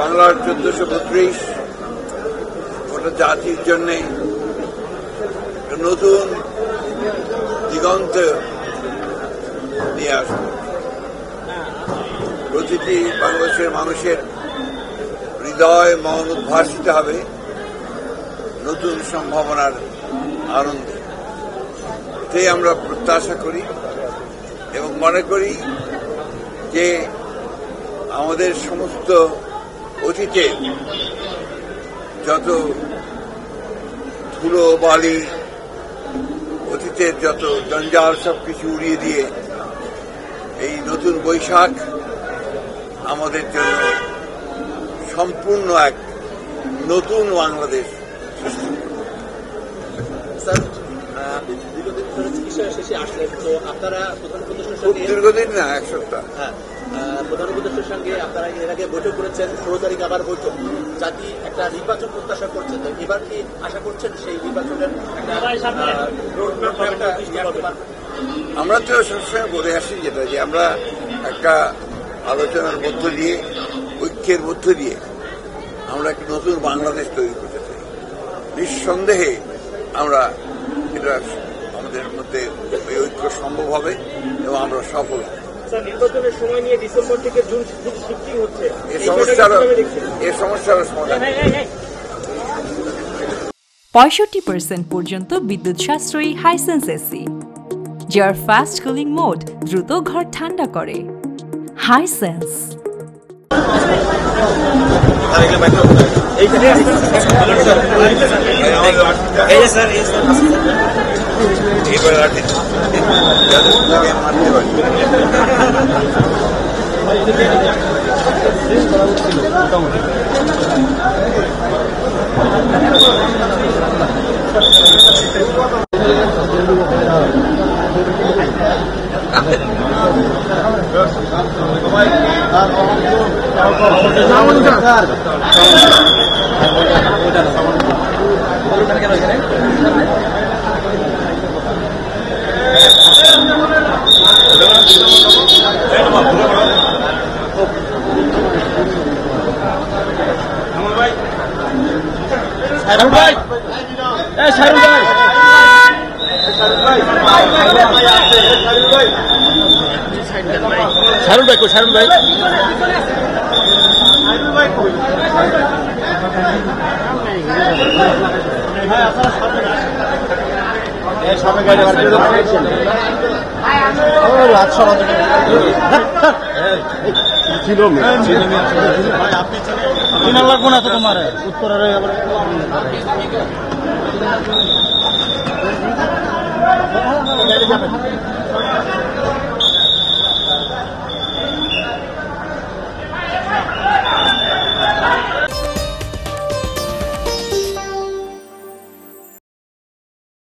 বাংলার 1432 গোটা জাতির জন্য নতুন দিগন্ত নিয়ে আসবে। প্রতিটি বাংলাদেশের মানুষের হৃদয় মন উদ্ভাসিত হবে নতুন সম্ভাবনার আনন্দে। এটাই আমরা প্রত্যাশা করি এবং মনে করি যে আমাদের সমস্ত অতীতের যত ধুলো বালি, অতীতের যত জঞ্জাল সবকিছু উড়িয়ে দিয়ে এই নতুন বৈশাখ আমাদের জন্য সম্পূর্ণ এক নতুন বাংলাদেশ সৃষ্টি। দীর্ঘদিন ধরে চিকিৎসা শেষে আসলেন, তো আপনারা প্রধান উপদেষ্টার খুব সঙ্গে দীর্ঘদিন না, এক সপ্তাহ। প্রধান উপদেষ্টার সঙ্গে আপনারা এর আগে বৈঠক করেছেন, 16 তারিখ আবার বৈঠক। জাতি একটা নির্বাচন প্রত্যাশা করছেন, তো এবার কি আশা করছেন সেই নির্বাচনের আমরা তো সবসময় বলে আসি যেটা যে আমরা একটা আলোচনার মধ্য দিয়ে, ঐক্যের মধ্য দিয়ে আমরা একটা নতুন বাংলাদেশ তৈরি করতে চাই। নিঃসন্দেহে আমরা এটা আমাদের মধ্যে এই ঐক্য সম্ভব হবে এবং আমরা সফল হব। নির্বাচনের সময় নিয়ে ডিসেম্বর থেকে জুন শিফটিং হচ্ছে, এই সমস্যার সমাধান 65% পর্যন্ত বিদ্যুৎ সাশ্রয়ী হাইসেন্স এসি, যার ফাস্ট কুলিং মোড দ্রুত ঘর ঠান্ডা করে। হাইসেন্স। লাগবো না তো তোমার উত্তরের